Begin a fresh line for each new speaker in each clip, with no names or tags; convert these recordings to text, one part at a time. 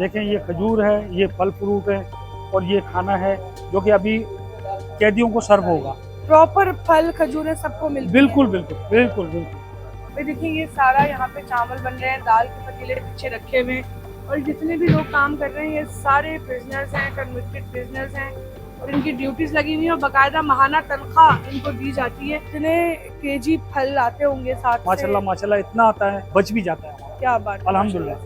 देखें ये खजूर है, ये फल फ्रूट है और ये खाना है जो कि अभी कैदियों को सर्व होगा।
प्रॉपर फल खजूरें सबको मिलती
बिल्कुल बिल्कुल बिल्कुल बिल्कुल।
हैं। देखिए ये सारा यहाँ पे चावल बन रहे हैं, दाल के पतीले पीछे रखे हुए हैं और जितने भी लोग काम कर रहे हैं ये सारे प्रिजनर्स हैं, कन्विक्टेड प्रिजनर्स हैं और इनकी ड्यूटीज लगी हुई है और बाकायदा माहाना तनख्वाह इनको दी जाती है। इतने केजी फल आते होंगे साथ से।
माशाल्लाह माशाल्लाह इतना आता है, बच भी जाता है।
क्या बात,
अल्हम्दुलिल्लाह।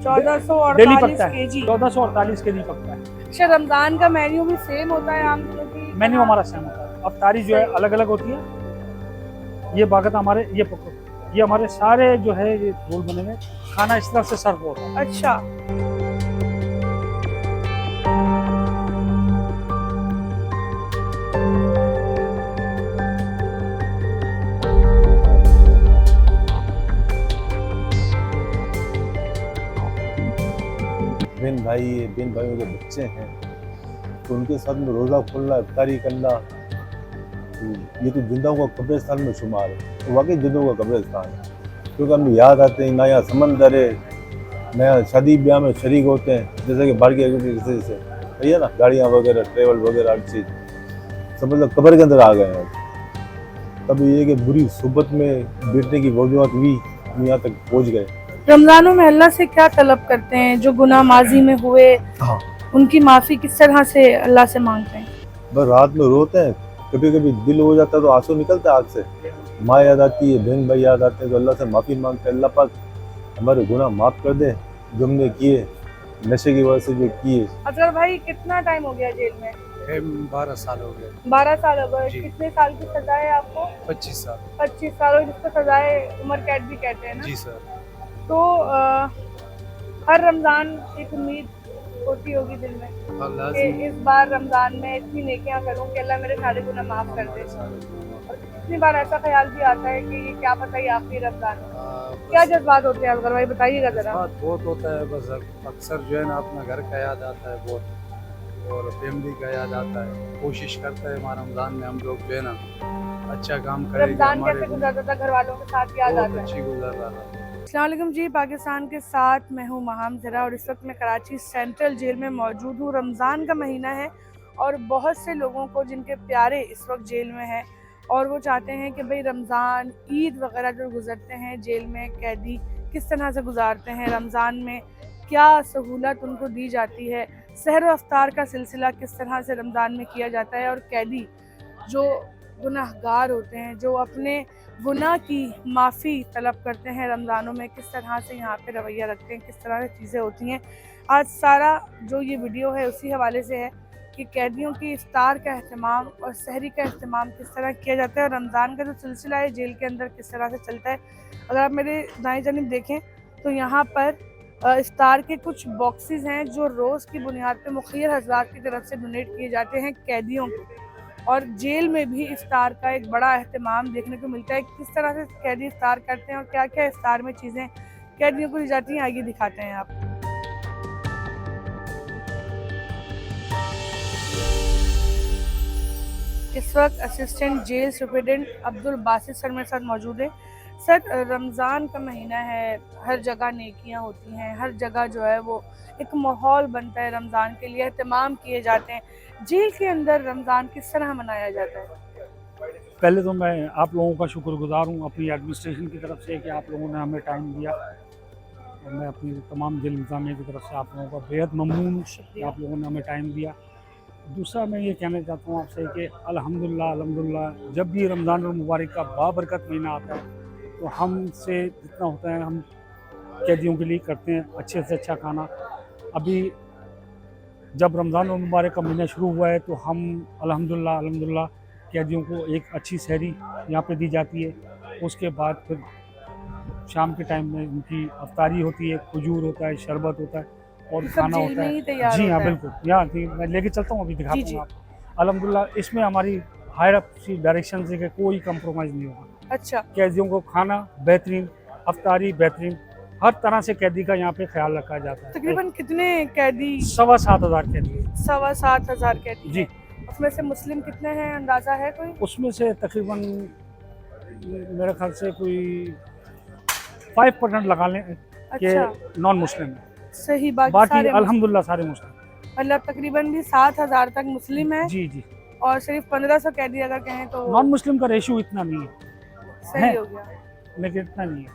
1448 केजी,
1448 केजी पकता है।
अच्छा रमजान का मेन्यू भी सेम होता है आम दिनों की?
मेन्यू हमारा सेम होता है। अफ्तारी जो है अलग अलग होती है। ये बागत हमारे ये हमारे सारे जो है ये रोल बने हुए खाना इस तरह से सर्व होता है।
अच्छा
बहन भाइयों के बच्चे हैं तो उनके साथ में रोज़ा खोलना, इफ्तारी करना, तो ये तो जिंदाओं का कब्रिस्तान में शुमार है। तो वाकई जिंदाओं का कब्रिस्तान है, क्योंकि हमें याद आते हैं ना, यहाँ समंदर है, नया शादी ब्याह में शरीक होते हैं, जैसे कि बाहर की एक्टिविटी से भैया ना, गाड़ियाँ वगैरह, ट्रेवल वगैरह, हर चीज़ सब मतलब कब्र के अंदर आ गए हैं। तब ये कि बुरी सोबत में बैठने की वजूहत हुई, हम यहाँ तक पहुँच गए।
रमजानों में अल्लाह से क्या तलब करते हैं? जो गुनाह माजी में हुए
हाँ,
उनकी माफ़ी किस तरह से अल्लाह से मांगते हैं?
बस रात में रोते हैं, कभी कभी दिल हो जाता है तो आंसू निकलते हैं आँख से, माँ याद आती है, बहन भाई याद आते हैं, तो अल्लाह से माफ़ी मांगते हैं, अल्लाह पाक हमारे गुनाह माफ़ कर दे जो हमने किए, नशे की वजह से जो किए।
अजहर भाई कितना टाइम हो गया जेल में?
12 साल हो गए।
12 साल हो गए।
जी।
कितने साल की सजा है आपको?
25 साल।
25 साल, और जिसको सजाए उम्र कैद भी कहते हैं ना?
जी सर।
तो हर रमजान एक उम्मीद होती होगी दिल में
हाँ,
कि
लाज़िम।
इस बार रमजान में इतनी नेकियां करूं कि अल्लाह मेरे सारे गुनाह माफ कर दे। और कितनी बार ऐसा ख्याल भी आता है कि ये क्या पता ही आखिरी रमजान हो। क्या जज्बात होते हैं अजगर भाई, बताइएगा जरा।
बात बहुत होता है, बस अक्सर जो है ना अपना घर का याद आता है बहुत, और फैमिली का याद आता है। कोशिश करता है हमारा रमजान में हम लोग जो है ना अच्छा काम करेंगे।
रमजान कैसे गुजरता था, घर वालों के साथ याद
बहुत
आता है?
अच्छी गुजर रहा था।
अस्सलाम वालेकुम जी, पाकिस्तान के साथ मैं हूँ महाम ज़रा और इस वक्त मैं कराची सेंट्रल जेल में मौजूद हूँ। रमज़ान का महीना है और बहुत से लोगों को जिनके प्यारे इस वक्त जेल में हैं और वो चाहते हैं कि भाई रमज़ान, ईद वगैरह जो गुजरते हैं जेल में कैदी किस तरह से गुजारते हैं, रमज़ान में क्या सहूलत उनको दी जाती है, सहर व अफ्तार का सिलसिला किस तरह से रमज़ान में किया जाता है और कैदी जो गुनाहगार होते हैं, जो अपने गुनाह की माफ़ी तलब करते हैं रमज़ानों में, किस तरह से यहाँ पे रवैया रखते हैं, किस तरह से चीज़ें होती हैं। आज सारा जो ये वीडियो है उसी हवाले से है कि कैदियों की इफ्तार का अहतमाम और सहरी का अहतमाम किस तरह किया जाता है और रमज़ान का जो सिलसिला है जेल के अंदर किस तरह से चलता है। अगर आप मेरे दाएं जानिब देखें तो यहाँ पर इफ्तार के कुछ बॉक्सेस हैं जो रोज़ की बुनियाद पर मुखिर हज़रात की तरफ से डोनेट किए जाते हैं कैदियों को, और जेल में भी इफ्तार का एक बड़ा अहतमाम देखने को मिलता है। किस तरह से कैदी इफ्तार करते हैं और क्या क्या इफ्तार में चीज़ें कैदियों को दी जाती हैं, आगे दिखाते हैं आप। इस वक्त assistant jail superintendent Abdul Basit sir मेरे साथ मौजूद है। सर, रमज़ान का महीना है, हर जगह नेकियां होती हैं, हर जगह जो है वो एक माहौल बनता है रमज़ान के लिए, एहतमाम किए जाते हैं। जेल के अंदर रमज़ान किस तरह मनाया जाता है?
पहले तो मैं आप लोगों का शुक्रगुजार हूँ अपनी एडमिनिस्ट्रेशन की तरफ से कि आप लोगों ने हमें टाइम दिया, और मैं अपनी तमाम जेल इंतज़ामिया की तरफ से आप लोगों का बेहद ममनून हूँ कि आप लोगों ने हमें टाइम दिया। दूसरा मैं ये कहना चाहता हूँ आपसे कि अल्हम्दुलिल्लाह जब भी रमज़ान मुबारक का बाबरकत महीना आता है तो हमसे जितना होता है हम कैदियों के लिए करते हैं अच्छे से अच्छा खाना। अभी जब रमज़ान मुबारक का महीना शुरू हुआ है तो हम अल्हम्दुलिल्लाह कैदियों को एक अच्छी सहरी यहाँ पे दी जाती है। उसके बाद फिर शाम के टाइम में उनकी अफ्तारी होती है, खजूर होता है, शरबत होता है और खाना
जेल
होता
में ही
है।
तैयार
जी हाँ
होता है?
बिल्कुल, यहाँ मैं लेके चलता हूँ, अभी दिखाता
जी,
हूँ आप। अल्हम्दुलिल्लाह इसमें हमारी हायर अप की डायरेक्शन से कि कोई कंप्रोमाइज़ नहीं होगा।
अच्छा,
कैदियों को खाना बेहतरीन, अफ्तारी बेहतरीन, हर तरह से कैदी का यहाँ पे ख्याल रखा जाता है।
तकरीबन कितने कैदी?
7,500 कैदी है।
7,500 कैदी
जी।
हैं। उसमें से मुस्लिम कितने हैं, अंदाजा है कोई?
उसमें से तकरीबन मेरे ख्याल से कोई 5% लगा लें,
अच्छा,
कि नॉन मुस्लिम है,
सही, बाकी
बाकी
सारे
अल्हम्दुलिल्लाह सारे मुस्लिम।
मतलब तकरीबन भी 7,000 तक मुस्लिम है
जी जी,
और सिर्फ 1500 कैदी अगर कहें तो
नॉन मुस्लिम का रेशियो इतना नहीं है,
सही हो गया।
लेकिन इतना नहीं है।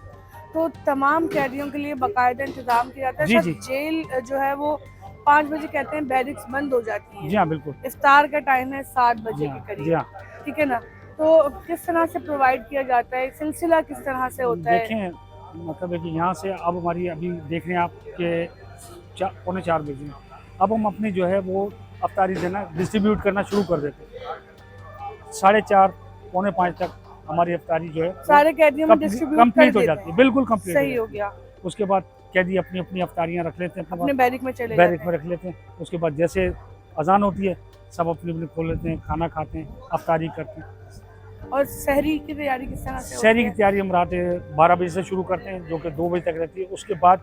तो तमाम कैदियों के लिए बाकायदा इंतजाम किया जाता है।
जी,
शायद
जी।
जेल जो है वो 5 बजे कहते हैं बैरिक्स बंद हो जाती
जी
है।
हाँ बिल्कुल।
इफ्तार का टाइम है 7
जी
बजे के
हाँ, जी
करीब,
हाँ।
ठीक है ना। तो किस तरह से प्रोवाइड किया जाता है, सिलसिला किस तरह से होता है?
देखें, मतलब है कि यहाँ से अब हमारी अभी देख रहे हैं आप कि 3:45 बजे हैं। अब हम अपनी जो है वो अफ्तारी देना डिस्ट्रीब्यूट करना शुरू कर देते हैं। 4:30 पौने 5 तक हमारी अफ्तारी जो है
सारे कैदियों में डिस्ट्रीब्यूट कर
कंप्लीट हो
देते
जाती है,
हैं।
बिल्कुल कंप्लीट
सही हो गया।
उसके बाद कैदी अपनी अपनी अफ्तारियाँ रख लेते हैं,
अपने बैरिक में चले
बैरिक
जाते
में रख लेते हैं। उसके बाद जैसे अजान होती है सब अपनी अपनी खोल लेते हैं, खाना खाते हैं, अफ्तारी करते हैं।
हैं। और सहरी की तैयारी किस तरह से
शहरी
होती
की तैयारी हम रात 12 बजे से शुरू करते हैं, जो कि 2 बजे तक रहती है। उसके बाद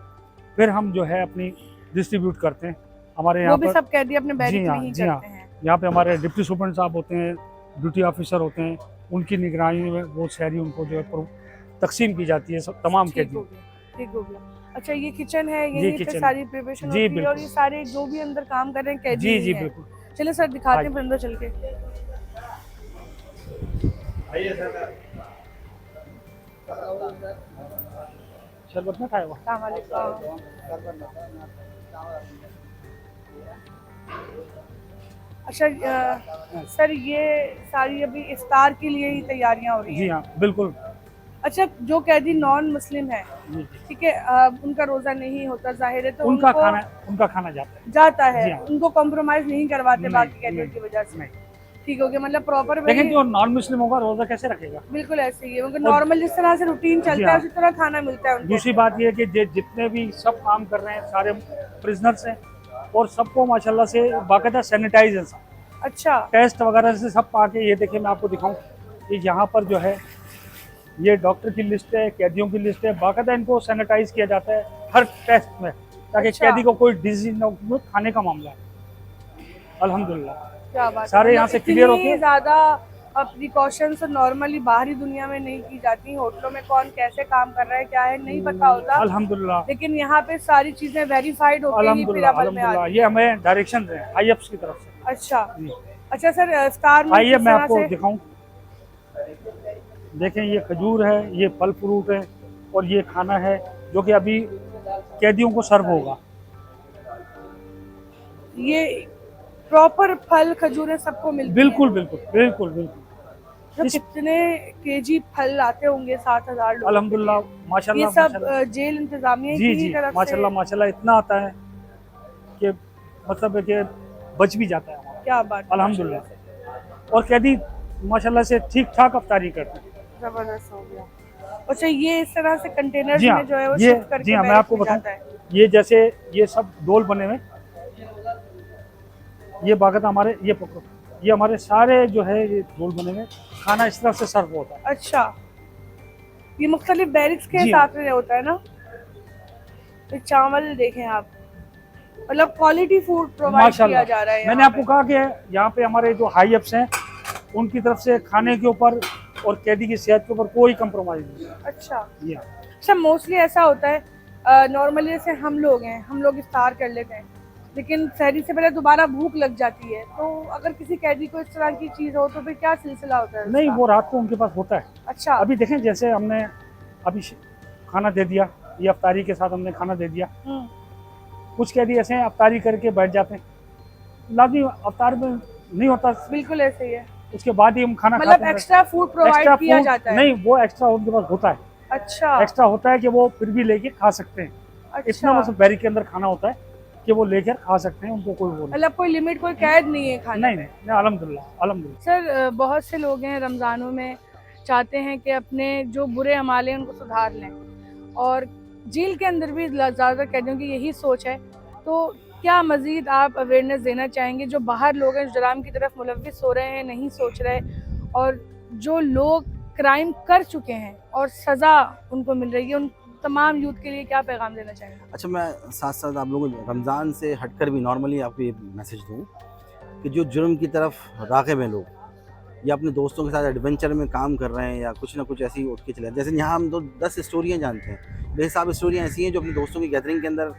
फिर हम जो है अपनी डिस्ट्रीब्यूट करते हैं। हमारे
है? वो
यहाँ
भी
पर
सब कैदी अपने बैरिक
जी
में
हाँ,
ही
जी हाँ।
करते हैं।
यहाँ पे हमारे डिप्टी सुपरडेंट साहब होते हैं, ड्यूटी ऑफिसर होते हैं, उनकी निगरानी में वो शहरी उनको जो है तकसीम की जाती है सब तमाम
ठीक हो
कैदी।
गया, ठीक हो गया। अच्छा, ये किचन है,
जी,
यहीं पे
किचन
सारी प्रिपरेशन
जी,
होती है और
बिल्कुल।
ये सारे जो भी अंदर काम कर रहे हैं कैदी
जी
ही
जी
हैं।
बिल्कुल।
चलिए सर दिखाते हैं
आइए।
फिर अंदर चल के।
शरबत में खाएगा।
अस्सलाम वालेकुम। अच्छा सर, ये सारी अभी इफ्तार के लिए ही तैयारियां हो रही
जी
हैं।
हाँ बिल्कुल।
अच्छा, जो कैदी नॉन मुस्लिम है,
जी, जी।
ठीक है, उनका रोजा नहीं होता जाहिर है, तो
उनका
उनको
खाना जाता है।
जाता है,
जी हाँ।
उनको कॉम्प्रोमाइज नहीं करवाते
नहीं,
बाकी कैदियों
नहीं,
की वजह से।
नहीं।
ठीक हो गया, मतलब प्रॉपर
लेकिन जो नॉन मुस्लिम होगा रोजा कैसे रखेगा?
बिल्कुल ऐसे ही है, उनको नॉर्मल जिस तरह से रूटीन
जी
चलता है
हाँ।
उसी तरह खाना मिलता है उनको।
दूसरी बात यह है कि जितने भी सब काम कर रहे हैं सारे प्रिजनर्स हैं और सबको माशाल्लाह से बाकायदा सैनिटाइज है सब।
अच्छा,
टेस्ट वगैरह से सब पाके, ये देखिए मैं आपको दिखाऊं कि यहाँ पर जो है ये डॉक्टर की लिस्ट है, कैदियों की लिस्ट है, बाकायदा इनको सैनिटाइज किया जाता है हर टेस्ट में, ताकि
अच्छा।
कैदी को कोई डिजीज ना हो। खाने का मामला है अल्हम्दुलिल्लाह
क्या बात है।
सारे यहाँ से क्लियर होते
इतनी
हैं।
ज्यादा प्रिकॉशंस नॉर्मली बाहरी दुनिया में नहीं की जाती। होटलों में कौन कैसे काम कर रहा है क्या है नहीं पता होता,
अल्हम्दुलिल्लाह
लेकिन यहाँ पे सारी चीजें वेरीफाइड होके ही फिर
अल्हम्दुलिल्लाह
अमल में
अल्हम्दुलिल्लाह।
आती
ये हमें डायरेक्शन है IFs की तरफ से।
है। अच्छा
जी।
अच्छा सर, इफ्तार में
आइए
किस
मैं
तरह
आपको
से
दिखाऊं। देखें ये खजूर है, ये फल फ्रूट है और ये खाना है जो कि अभी कैदियों को सर्व होगा।
ये प्रॉपर फल खजूरें सबको मिलती
बिल्कुल बिल्कुल बिल्कुल बिल्कुल।
हैं? तो कितने केजी फल आते होंगे 7,000 लोग?
अल्हम्दुलिल्लाह माशाल्लाह
ये सब
माशाल्लाह।
जेल इंतजामिया
जी
की
जी
तरफ
माशाल्लाह
से।
माशाल्लाह इतना आता है कि मतलब है कि बच भी जाता है हमारा
क्या बात है,
अल्हम्दुलिल्लाह। और कैदी माशाल्लाह से ठीक ठाक अफ्तारी करते हैं।
जबरदस्त हो गया। अच्छा, ये इस तरह से कंटेनर
जी हाँ,
में जो है वो
ये
शिफ्ट करके
जी हाँ मैं
बैरक
आपको
में
बताऊं,
जाता है।
ये जैसे ये सब डोल बने हुए, ये बाकायदा हमारे ये हमारे सारे जो है ये डोल बने हुए, खाना इस तरह से सर्व होता है।
अच्छा, ये मुख्तलिफ बैरिक्स के
जी
हिसाब से होता है ना। तो चावल देखें आप, मतलब क्वालिटी फूड प्रोवाइड किया
माशाल्लाह।
जा रहा है।
मैंने
यहाँ
आपको कहा कि यहाँ पे हमारे जो हाई अप्स हैं उनकी तरफ से खाने के ऊपर और कैदी की सेहत के ऊपर कोई कंप्रोमाइज नहीं है।
पे। अच्छा
जी हाँ।
अच्छा, मोस्टली ऐसा होता है नॉर्मली जैसे हम लोग हैं, हम लोग इफ्तार कर लेते हैं, लेकिन सहरी से पहले दोबारा भूख लग जाती है, तो अगर किसी कैदी को इस तरह की चीज़ हो तो फिर क्या सिलसिला होता है
नहीं
उसका?
वो रात को उनके पास होता है।
अच्छा,
अभी देखें जैसे हमने अभी खाना दे दिया, ये अफ्तारी के साथ हमने खाना दे दिया। कुछ कैदी ऐसे हैं अफ्तारी करके बैठ जाते हैं, लाजमी अफ्तार में नहीं होता,
बिल्कुल ऐसे ही है,
उसके बाद ही हम खाना
मतलब
खाते हैं।
एक्स्ट्रा फूड प्रोवाइड
एक्स्ट्रा
किया
फूड
जाता है।
नहीं, वो एक्स्ट्रा उनके पास होता है,
अच्छा
एक्स्ट्रा होता है कि वो फिर भी लेके खा सकते हैं। इतना
अच्छा,
बस बैरिक के अंदर खाना होता है कि वो लेकर खा सकते हैं, उनको कोई वो नहीं।
मतलब कोई लिमिट, कोई कैद नहीं है खाने
नहीं नहीं अल्हम्दुलिल्लाह अल्हम्दुलिल्लाह।
सर, बहुत से लोग हैं रमज़ानों में चाहते हैं कि अपने जो बुरे अमाल हैं उनको सुधार लें, और जेल के अंदर भी ज़्यादातर कैदियों की यही सोच है, तो क्या मज़ीद आप अवेयरनेस देना चाहेंगे जो बाहर लोग हैं, जो जुराम की तरफ मुलव्विस हो रहे हैं, नहीं सोच रहे, और जो लोग क्राइम कर चुके हैं और सज़ा उनको मिल रही है, उन तमाम यूथ के लिए क्या पैगाम देना चाहेंगे?
अच्छा, मैं साथ साथ आप लोगों को रमज़ान से हटकर भी नॉर्मली आपको ये मैसेज दूँ कि जो जुर्म की तरफ राग़िब हैं लोग, या अपने दोस्तों के साथ एडवेंचर में काम कर रहे हैं या कुछ ना कुछ ऐसी उठ के चले, जैसे यहाँ हम 10 स्टोरियाँ जानते हैं बेहिसाब स्टोरियाँ ऐसी हैं जो अपने दोस्तों की गैदरिंग के अंदर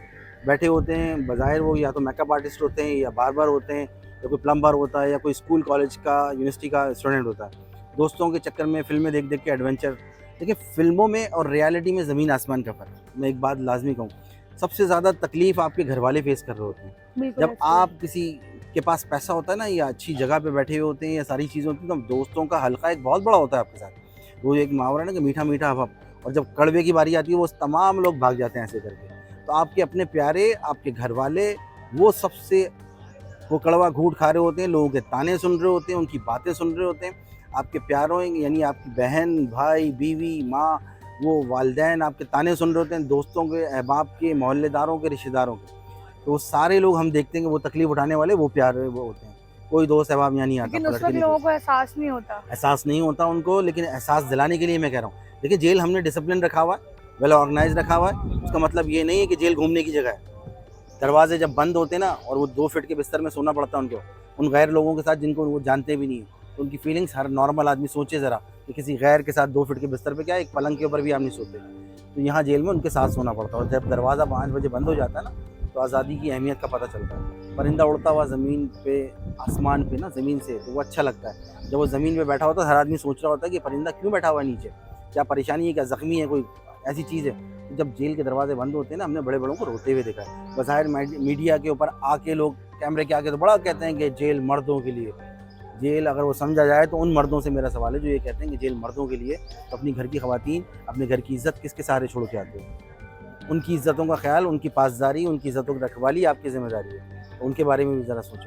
बैठे होते हैं, बज़ाहिर वो या तो मेकअप आर्टिस्ट होते हैं या बार्बर होते हैं या कोई प्लम्बर होता है या कोई स्कूल कॉलेज का यूनिवर्सिटी का स्टूडेंट होता है। दोस्तों के चक्कर में फ़िल्में देख देख के एडवेंचर। देखिए, फ़िल्मों में और रियलिटी में ज़मीन आसमान का फ़र्क है। मैं एक बात लाज़मी कहूँ, सबसे ज़्यादा तकलीफ़ आपके घरवाले फ़ेस कर रहे होते हैं।
बिल्कुल
जब
ऐसे ही है।
आप किसी के पास पैसा होता है ना या अच्छी जगह पे बैठे हुए होते हैं या सारी चीज़ें होती हैं, तो दोस्तों का हल्का एक बहुत बड़ा होता है आपके साथ। वो एक मुहावरा है ना कि मीठा मीठा हवा, और जब कड़वे की बारी आती है वो तमाम लोग भाग जाते हैं ऐसे करके। तो आपके अपने प्यारे, आपके घरवाले, वो सबसे वो कड़वा घूंट खा रहे होते हैं, लोगों के ताने सुन रहे होते हैं, उनकी बातें सुन रहे होते हैं। आपके प्यारों यानी आपकी बहन, भाई, बीवी, माँ, वो वालिदैन आपके ताने सुन रहे होते हैं, दोस्तों के, अहबाब के, मोहल्लेदारों के, रिश्तेदारों के। तो वो सारे लोग हम देखते हैं कि वो तकलीफ़ उठाने वाले वो प्यारे वो होते हैं। कोई दोस्त अहबाब यहाँ नहीं आता
लेकिन उस
पलट के
वक्त
नहीं
लोगों
पूछता।
को एहसास नहीं होता।
एहसास नहीं होता उनको, लेकिन एहसास दिलाने के लिए मैं कह रहा हूँ। देखिए, जेल हमने डिसिप्लिन रखा हुआ है, वेल ऑर्गेनाइज़ रखा हुआ है। उसका मतलब ये नहीं है कि जेल घूमने की जगह है। दरवाजे जब बंद होते हैं ना और वो 2 फीट के बिस्तर में सोना पड़ता है उनको, उन गैर लोगों के साथ जिनको वो जानते भी नहीं हैं, तो उनकी फीलिंग्स हर नॉर्मल आदमी सोचे ज़रा कि किसी गैर के साथ 2 फीट के बिस्तर पे, क्या एक पलंग के ऊपर भी आप नहीं सोते। तो यहाँ जेल में उनके साथ सोना पड़ता है, और जब दरवाज़ा 5 बजे बंद हो जाता है ना, तो आज़ादी की अहमियत का पता चलता है। परिंदा उड़ता हुआ ज़मीन पे, आसमान पे ना, ज़मीन से, तो वो अच्छा लगता है। जब वो ज़मीन पे बैठा होता है, हर आदमी सोच रहा होता है कि परिंदा क्यों बैठा हुआ है नीचे, क्या परेशानी है, क्या ज़ख्मी है, कोई ऐसी चीज़ है। तो जब जेल के दरवाजे बंद होते हैं ना, हमने बड़े बड़ों को रोते हुए देखा है। बज़ाहिर मीडिया के ऊपर आके लोग कैमरे के आगे तो बड़ा कहते हैं कि जेल मर्दों के लिए। जेल अगर वो समझा जाए तो उन मर्दों से मेरा सवाल है जो ये कहते हैं कि जेल मर्दों के लिए, तो अपनी घर की ख़वातीन, अपने घर की इज़्ज़त किसके सहारे छोड़ के आते हो? उनकी इज़्ज़तों का ख्याल, उनकी पासदारी, उनकी इज़्ज़तों की रखवाली आपकी ज़िम्मेदारी है। तो उनके बारे में भी ज़रा सोचो।